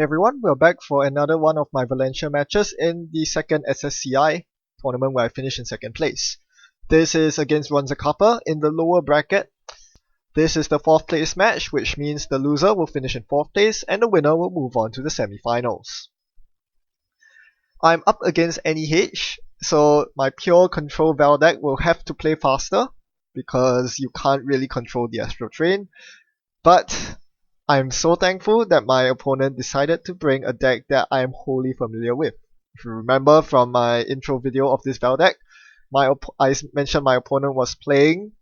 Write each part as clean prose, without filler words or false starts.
Hey everyone, we're back for another one of my Valencia matches in the second SSCI tournament where I finished in second place. This is against Ronzacapa in the lower bracket. This is the fourth place match, which means the loser will finish in fourth place and the winner will move on to the semi-finals. I'm up against NEH, so my pure control Val deck will have to play faster because you can't really control the Astro Train, but I'm so thankful that my opponent decided to bring a deck that I am wholly familiar with. If you remember from my intro video of this Val deck, I mentioned my opponent was playing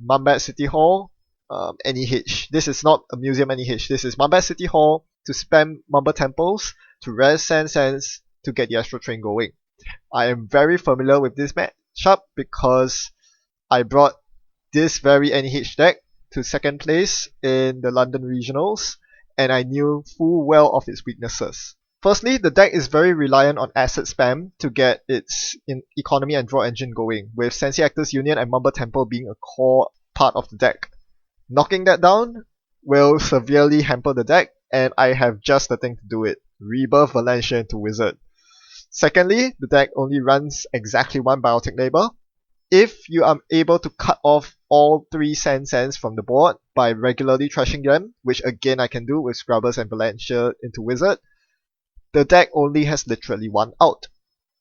Mambat City Hall NEH. This is not a museum NEH, this is Mambat City Hall to spam Mamba Temples to res Sands to get the Astro Train going. I am very familiar with this matchup because I brought this very NEH deck to second place in the London regionals, and I knew full well of its weaknesses. Firstly, the deck is very reliant on asset spam to get its economy and draw engine going, with Sensi Actors Union and Mamba Temple being a core part of the deck. Knocking that down will severely hamper the deck, and I have just the thing to do it: rebirth Valencia into Wizard. Secondly, the deck only runs exactly one Biotic Labor. If you are able to cut off all 3 Sands from the board by regularly trashing them, which again I can do with Scrubbers and Valencia into Wizard, the deck only has literally one out: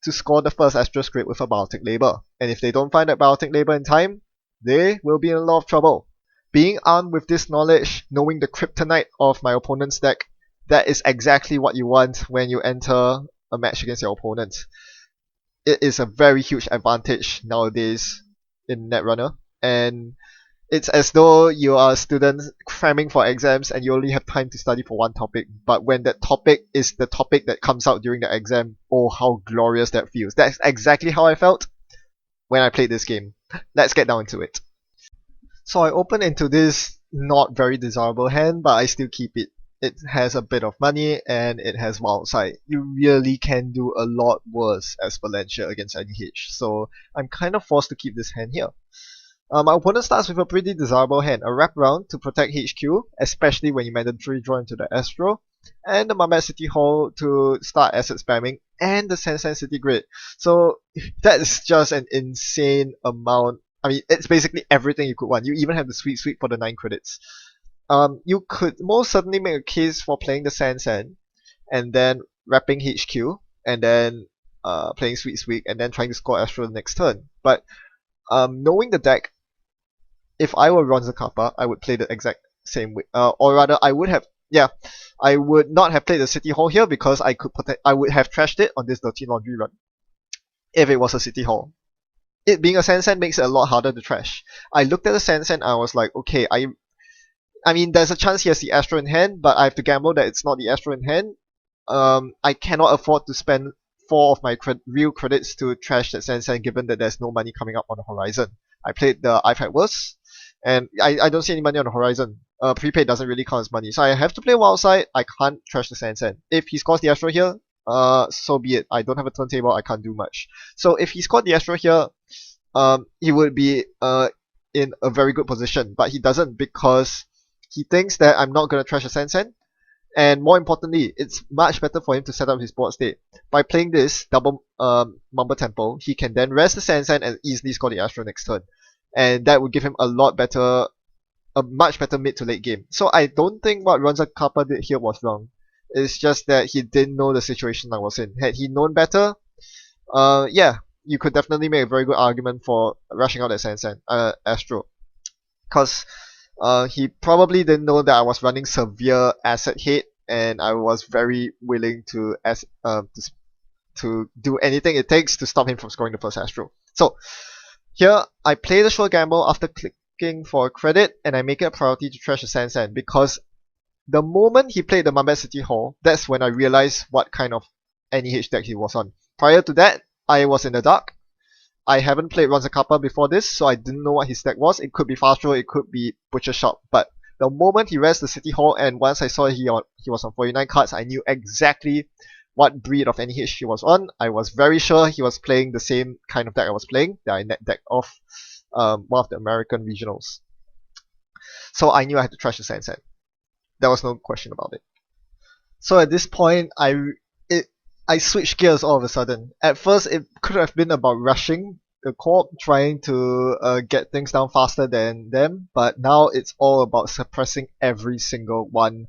to score the first Astro Script with a Biotic Labor. And if they don't find that Biotic Labor in time, they will be in a lot of trouble. Being armed with this knowledge, knowing the kryptonite of my opponent's deck, that is exactly what you want when you enter a match against your opponent. It is a very huge advantage nowadays in Netrunner, and it's as though you are a student cramming for exams and you only have time to study for one topic, but when that topic is the topic that comes out during the exam, oh how glorious that feels. That's exactly how I felt when I played this game. Let's get down to it. So I open into this not very desirable hand, but I still keep it. It has a bit of money and it has wild side. You really can do a lot worse as Valencia against NEH, so I'm kind of forced to keep this hand here. My opponent starts with a pretty desirable hand: a wraparound to protect HQ, especially when you mandatory draw into the Astro, and the Mambat City Hall to start asset spamming, and the San City Grid. So that is just an insane amount. I mean, it's basically everything you could want. You even have the Sweet Sweep for the 9 credits. You could most certainly make a case for playing the Sands and then wrapping HQ, and then playing Sweet Sweep, and then trying to score Astro the next turn. But knowing the deck, if I were Ronzacapa, I would play the exact same way. Or rather, I would not have played the City Hall here because I would have trashed it on this Dirty Laundry run if it was a City Hall. It being a Sands makes it a lot harder to trash. I looked at the Sands and I was like, okay, I mean, there's a chance he has the Astro in hand, but I have to gamble that it's not the Astro in hand. I cannot afford to spend 4 of my real credits to trash that Sands given that there's no money coming up on the horizon. I played the I've Had Worse, and I don't see any money on the horizon. Prepaid doesn't really count as money, so I have to play wild side. I can't trash the Sands. If he scores the Astro here, so be it. I don't have a turntable, I can't do much. So if he scored the Astro here, he would be in a very good position, but he doesn't because he thinks that I'm not going to trash a Sands, and more importantly, it's much better for him to set up his board state. By playing this double Mamba Temple, he can then rest the Sands and easily score the Astro next turn, and that would give him a much better mid to late game. So I don't think what Ronzacapa did here was wrong. It's just that he didn't know the situation I was in. Had he known better, yeah, you could definitely make a very good argument for rushing out that Sands Astro, because he probably didn't know that I was running severe asset hate, and I was very willing to do anything it takes to stop him from scoring the first Astro. So here I play the short gamble after clicking for a credit, and I make it a priority to trash the Sands because the moment he played the Mambat City Hall, that's when I realized what kind of NEH deck he was on. Prior to that, I was in the dark. I haven't played Ronzacapa before this, so I didn't know what his deck was. It could be Fast Row, it could be Butcher Shop, but the moment he rests the City Hall, and once I saw he was on 49 cards, I knew exactly what breed of NEH he was on. I was very sure he was playing the same kind of deck I was playing, that I net deck off one of the American regionals. So I knew I had to trash the Sands. There was no question about it. So at this point, I switched gears all of a sudden. At first, it could have been about rushing the corp, trying to get things down faster than them, but now it's all about suppressing every single one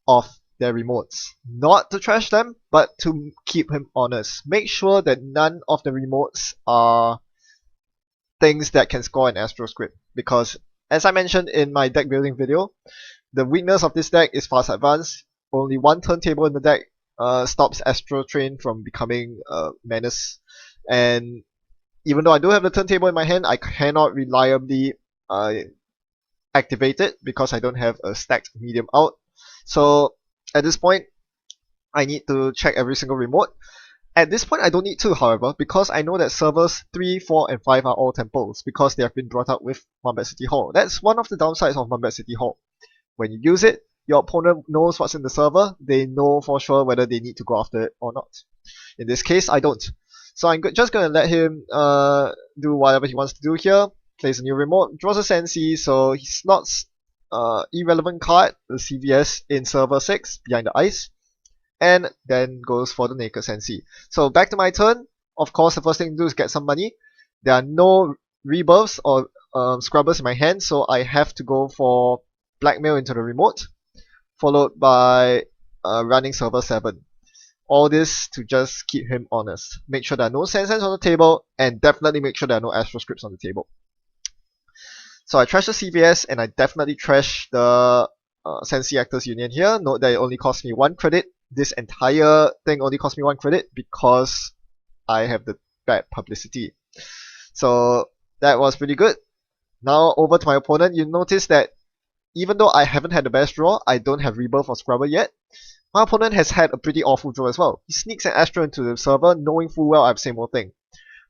of their remotes. Not to trash them, but to keep him honest. Make sure that none of the remotes are things that can score an Astro script, because as I mentioned in my deck building video, the weakness of this deck is fast advance. Only one turntable in the deck stops Astro Train from becoming a menace, and even though I do have the turntable in my hand, I cannot reliably activate it because I don't have a stacked medium out. So at this point, I need to check every single remote. At this point, I don't need to, however, because I know that servers 3, 4, and 5 are all temples because they have been brought up with Mumbai City Hall. That's one of the downsides of Mumbai City Hall. When you use it, your opponent knows what's in the server, they know for sure whether they need to go after it or not. In this case, I don't. So I'm just going to let him do whatever he wants to do here. Plays a new remote, draws a Sensi, so he slots irrelevant card, the CVS, in server 6 behind the ice, and then goes for the naked Sensi. So back to my turn. Of course, the first thing to do is get some money. There are no rebirths or scrubbers in my hand, so I have to go for blackmail into the remote, followed by running server 7. All this to just keep him honest. Make sure there are no Sensen's on the table, and definitely make sure there are no Astro scripts on the table. So I trash the CVS, and I definitely trash the Sensi Actors Union here. Note that it only cost me 1 credit. This entire thing only cost me 1 credit because I have the bad publicity. So that was pretty good. Now over to my opponent. You notice that even though I haven't had the best draw, I don't have Rebirth or Scrubber yet. My opponent has had a pretty awful draw as well. He sneaks an Astro into the server, knowing full well I have the same old thing.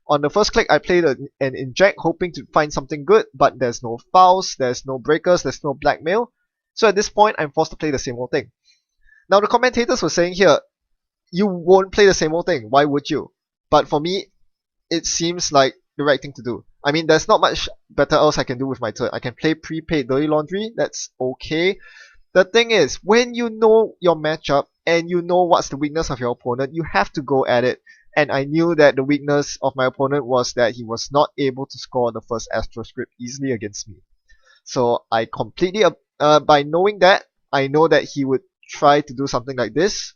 On the first click, I played an Inject, hoping to find something good, but there's no fouls, there's no breakers, there's no blackmail. So at this point, I'm forced to play the same old thing. Now the commentators were saying here, you won't play the same old thing, why would you? But for me, it seems like the right thing to do. I mean, there's not much better else I can do with my turn. I can play prepaid Dirty Laundry, that's okay. The thing is, when you know your matchup and you know what's the weakness of your opponent, you have to go at it. And I knew that the weakness of my opponent was that he was not able to score the first Astro script easily against me. So I completely, by knowing that, I know that he would try to do something like this.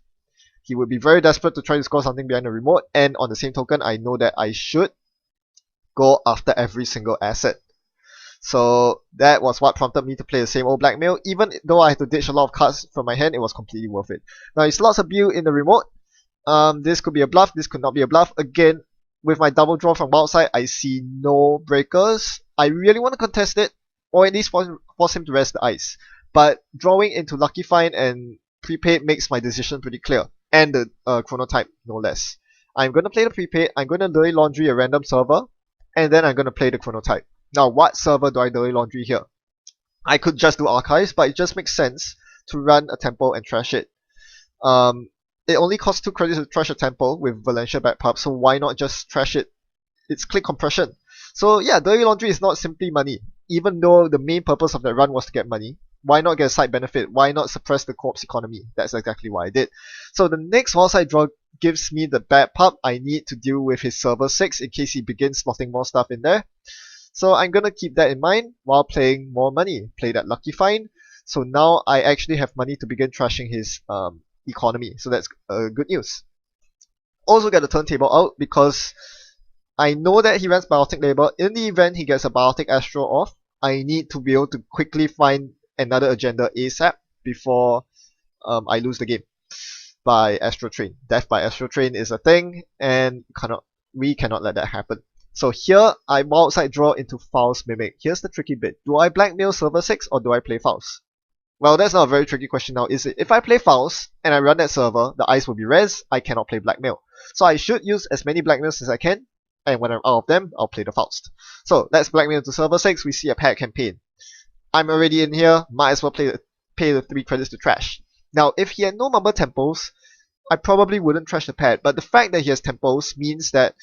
He would be very desperate to try to score something behind the remote, and on the same token, I know that I should go after every single asset. So that was what prompted me to play the same old blackmail. Even though I had to ditch a lot of cards from my hand, it was completely worth it. Now he slots a Bill in the remote. This could be a bluff, this could not be a bluff. Again, with my double draw from outside, I see no breakers. I really want to contest it, or at least force him to rest the ice. But drawing into Lucky Find and Prepaid makes my decision pretty clear. And the Chronotype, no less. I'm going to play the Prepaid, I'm going to Dirty Laundry a random server, and then I'm going to play the Chronotype. Now, what server do I Dirty Laundry here? I could just do Archives, but it just makes sense to run a temple and trash it. It only costs 2 credits to trash a temple with Valencia backpub, so why not just trash it? It's click compression. So yeah, Dirty Laundry is not simply money. Even though the main purpose of that run was to get money, why not get a side benefit? Why not suppress the corpse economy? That's exactly what I did. So the next wildside draw gives me the bad pup. I need to deal with his server 6 in case he begins slotting more stuff in there. So I'm gonna keep that in mind while playing more money. Play that Lucky Find. So now I actually have money to begin trashing his economy. So that's good news. Also get the turntable out because I know that he runs Biotic Labor. In the event he gets a Biotic Astro off, I need to be able to quickly find another agenda ASAP before I lose the game by Astro Train. Death by Astro Train is a thing, and we cannot let that happen. So here, I wildside draw into Faust Mimic. Here's the tricky bit. Do I blackmail server 6 or do I play Faust? Well, that's not a very tricky question now, is it? If I play Faust and I run that server, the ice will be res, I cannot play blackmail. So I should use as many blackmails as I can, and when I'm out of them, I'll play the Faust. So let's blackmail into server 6, we see a paired campaign. I'm already in here, might as well pay the 3 credits to trash. Now, if he had no Mumber Temples, I probably wouldn't trash the pad, but the fact that he has Temples means that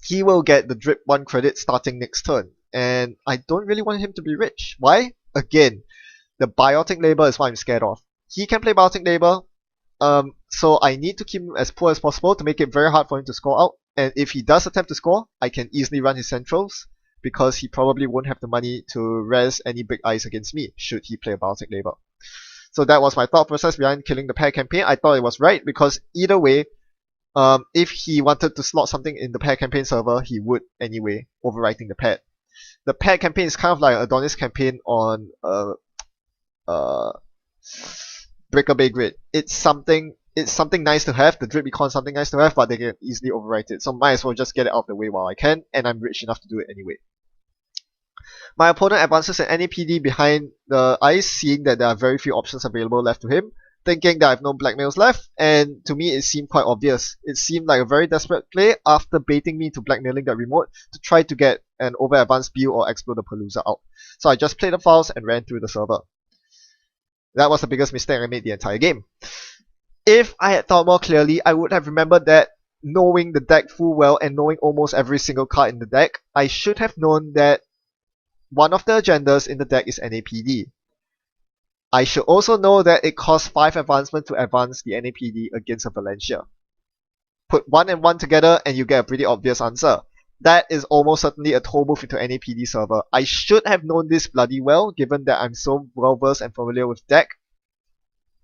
he will get the drip 1 credit starting next turn, and I don't really want him to be rich. Why? Again, the Biotic Labor is what I'm scared of. He can play Biotic Labor, so I need to keep him as poor as possible to make it very hard for him to score out. And if he does attempt to score, I can easily run his centrals because he probably won't have the money to res any big eyes against me should he play a Biotic Labor. So that was my thought process behind killing the pair campaign. I thought it was right because either way, if he wanted to slot something in the pair campaign server, he would anyway, overwriting the pet. The pet campaign is kind of like Adonis campaign on uh, Breaker Bay Grid. It's something nice to have. The Drip Econ something nice to have, but they can easily overwrite it. So might as well just get it out of the way while I can, and I'm rich enough to do it anyway. My opponent advances an NAPD behind the ice, seeing that there are very few options available left to him, thinking that I have no blackmails left, and to me it seemed quite obvious. It seemed like a very desperate play after baiting me to blackmailing that remote to try to get an over advanced Bill or explode the Palooza out. So I just played the files and ran through the server. That was the biggest mistake I made the entire game. If I had thought more clearly, I would have remembered that knowing the deck full well and knowing almost every single card in the deck, I should have known that one of the agendas in the deck is NAPD. I should also know that it costs 5 advancement to advance the NAPD against a Valencia. Put 1 and 1 together and you get a pretty obvious answer. That is almost certainly a toll booth into NAPD server. I should have known this bloody well, given that I'm so well versed and familiar with deck.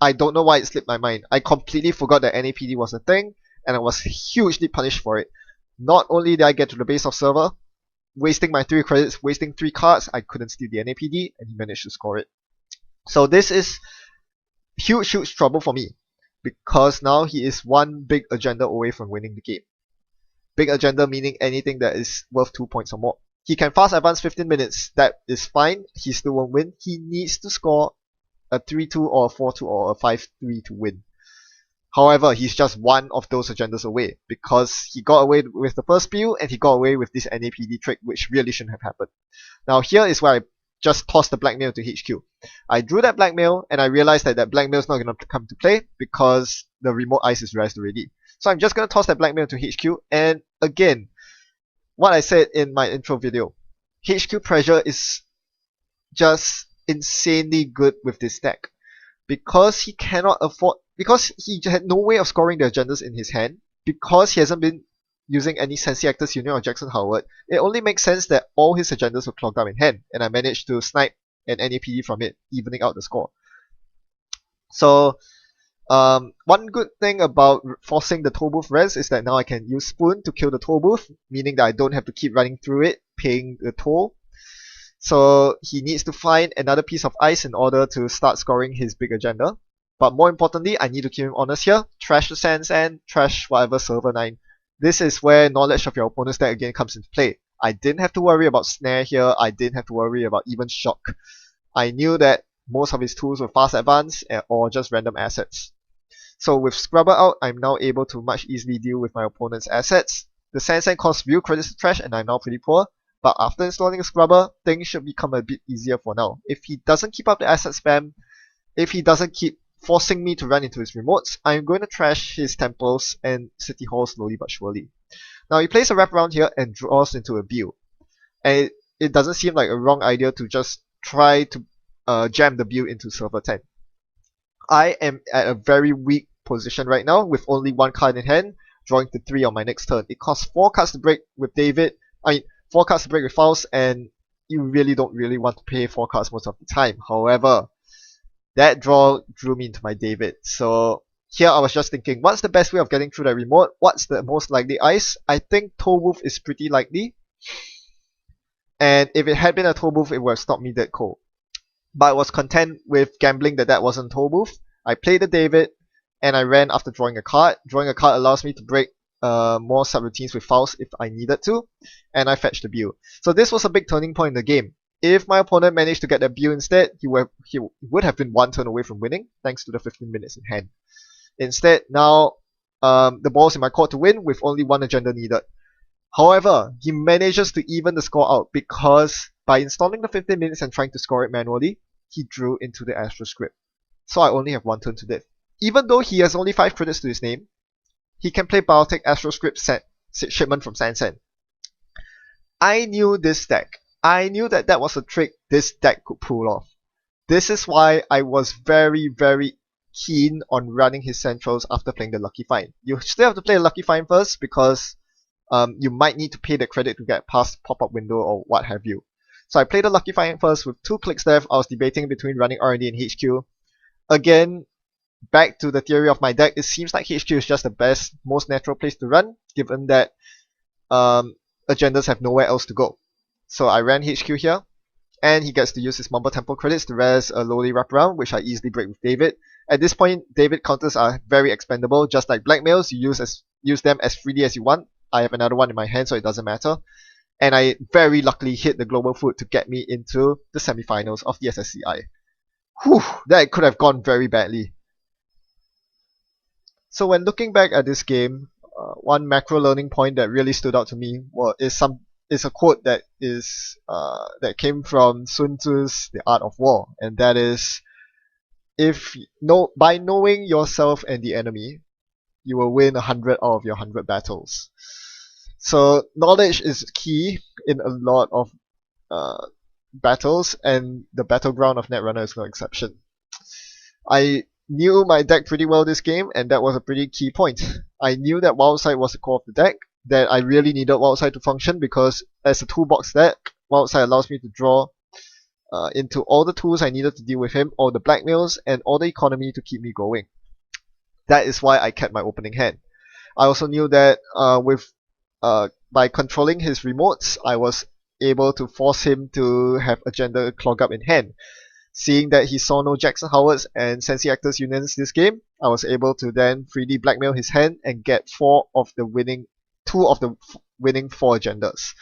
I don't know why it slipped my mind. I completely forgot that NAPD was a thing, and I was hugely punished for it. Not only did I get to the base of server, wasting my 3 credits, wasting 3 cards, I couldn't steal the NAPD, and he managed to score it. So this is huge trouble for me, because now he is one big agenda away from winning the game. Big agenda meaning anything that is worth 2 points or more. He can fast advance 15 minutes, that is fine, he still won't win. He needs to score a 3-2 or a 4-2 or a 5-3 to win. However, he's just one of those agendas away, because he got away with the first build and he got away with this NAPD trick, which really shouldn't have happened. Now here is where I just tossed the blackmail to HQ. I drew that blackmail and I realized that blackmail is not going to come to play because the remote ice is raised already. So I'm just going to toss that blackmail to HQ, and again, what I said in my intro video, HQ pressure is just insanely good with this deck. Because he cannot afford, because he had no way of scoring the agendas in his hand, because he hasn't been using any Sensi Actors Union or Jackson Howard, it only makes sense that all his agendas were clogged up in hand, and I managed to snipe an NAPD from it, evening out the score. So, one good thing about forcing the toll booth res is that now I can use Spoon to kill the toll booth, meaning that I don't have to keep running through it, paying the toll. So he needs to find another piece of ice in order to start scoring his big agenda. But more importantly, I need to keep him honest here. Trash the Sands and trash whatever server 9. This is where knowledge of your opponent's deck again comes into play. I didn't have to worry about Snare here. I didn't have to worry about even Shock. I knew that most of his tools were fast advance or just random assets. So with Scrubber out, I'm now able to much easily deal with my opponent's assets. The Sands costs real credits to trash and I'm now pretty poor. But after installing a Scrubber, things should become a bit easier for now. If he doesn't keep up the asset spam, if he doesn't keep forcing me to run into his remotes, I'm going to trash his temples and City Hall slowly but surely. Now he plays a wraparound here and draws into a build. And it doesn't seem like a wrong idea to just try to jam the build into server 10. I am at a very weak position right now with only 1 card in hand, drawing to 3 on my next turn. It costs 4 cards to break with David. 4 cards to break with Faust, and you really don't want to pay 4 cards most of the time. However, that draw drew me into my David. So here I was just thinking, what's the best way of getting through that remote? What's the most likely ice? I think Toll Booth is pretty likely. And if it had been a Toll Booth, it would have stopped me dead cold. But I was content with gambling that wasn't Toll Booth. I played the David, and I ran after drawing a card. Drawing a card allows me to break more subroutines with Faust if I needed to, and I fetched the build. So this was a big turning point in the game. If my opponent managed to get that build instead, he would have been 1 turn away from winning, thanks to the 15 minutes in hand. Instead, now the ball's in my court to win with only 1 agenda needed. However, he manages to even the score out because by installing the 15 minutes and trying to score it manually, he drew into the Astro script. So I only have 1 turn to live. Even though he has only 5 credits to his name, he can play Biotech Astro Script shipment from Sansan. I knew this deck. I knew that was a trick this deck could pull off. This is why I was very keen on running his centrals after playing the Lucky Find. You still have to play the Lucky Find first because you might need to pay the credit to get past pop-up window or what have you. So I played the Lucky Find first with 2 clicks left. I was debating between running R&D and HQ. Again, back to the theory of my deck, it seems like HQ is just the best, most natural place to run, given that agendas have nowhere else to go. So I ran HQ here, and he gets to use his Mumble Temple credits to res a lowly wraparound, which I easily break with David. At this point, David counters are very expendable, just like blackmails, you use them as freely as you want. I have another one in my hand, so it doesn't matter. And I very luckily hit the global food to get me into the semifinals of the SSCI. Whew, that could have gone very badly. So when looking back at this game, one macro learning point that really stood out to me is a quote that came from Sun Tzu's The Art of War, and that is, by knowing yourself and the enemy, you will win 100 out of your 100 battles. So knowledge is key in a lot of battles, and the battleground of Netrunner is no exception. I knew my deck pretty well this game, and that was a pretty key point. I knew that Wildside was the core of the deck, that I really needed Wildside to function because as a toolbox deck, Wildside allows me to draw into all the tools I needed to deal with him, all the blackmails, and all the economy to keep me going. That is why I kept my opening hand. I also knew that by controlling his remotes, I was able to force him to have agenda clog up in hand. Seeing that he saw no Jackson Howards and Sensi Actors unions this game, I was able to then freely blackmail his hand and get two of the winning 4 agendas.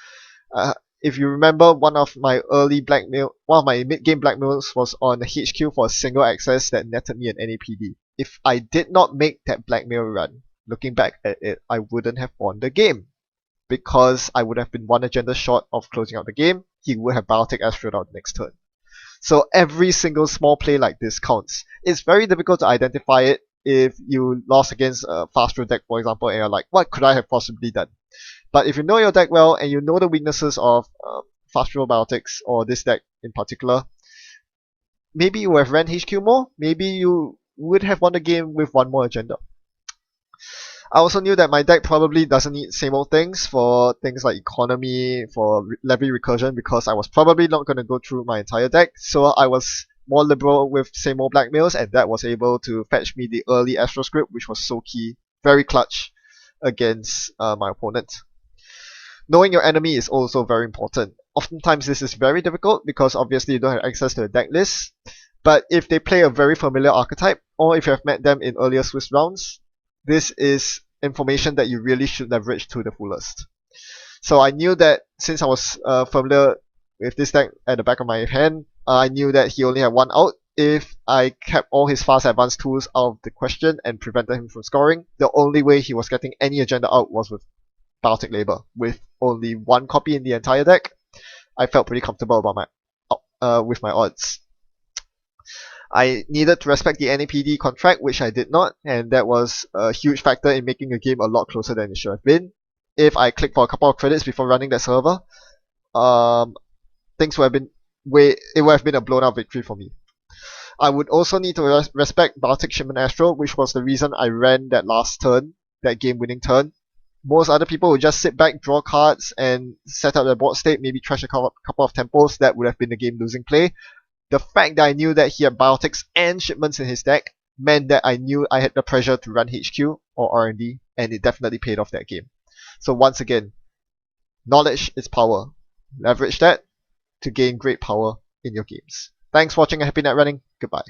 If you remember, one of my mid-game blackmails was on the HQ for a single access that netted me an NAPD. If I did not make that blackmail run, looking back at it, I wouldn't have won the game. Because I would have been 1 agenda short of closing out the game, he would have Baltic Astroed out next turn. So every single small play like this counts. It's very difficult to identify it if you lost against a fast draw deck, for example, and you're like, what could I have possibly done? But if you know your deck well and you know the weaknesses of fast draw Baltics, or this deck in particular, maybe you would have ran HQ more, maybe you would have won the game with 1 more agenda. I also knew that my deck probably doesn't need same old things for things like economy, for levy recursion, because I was probably not going to go through my entire deck, so I was more liberal with same old blackmails, and that was able to fetch me the early Astro script, which was so key, very clutch against my opponent. Knowing your enemy is also very important. Oftentimes this is very difficult because obviously you don't have access to the deck list, but if they play a very familiar archetype, or if you have met them in earlier Swiss rounds, this is information that you really should leverage to the fullest. So I knew that since I was familiar with this deck at the back of my hand, I knew that he only had 1 out. If I kept all his fast advanced tools out of the question and prevented him from scoring, the only way he was getting any agenda out was with Baltic Labor. With only 1 copy in the entire deck, I felt pretty comfortable about with my odds. I needed to respect the NAPD contract, which I did not, and that was a huge factor in making the game a lot closer than it should have been. If I clicked for a couple of credits before running that server, it would have been a blown out victory for me. I would also need to respect Baltic Shipment Astro, which was the reason I ran that last turn, that game-winning turn. Most other people would just sit back, draw cards, and set up their board state, maybe trash a couple of tempos. That would have been the game-losing play. The fact that I knew that he had Baltics and Shipments in his deck meant that I knew I had the pressure to run HQ or R&D, and it definitely paid off that game. So once again, knowledge is power. Leverage that to gain great power in your games. Thanks for watching and happy net running. Goodbye.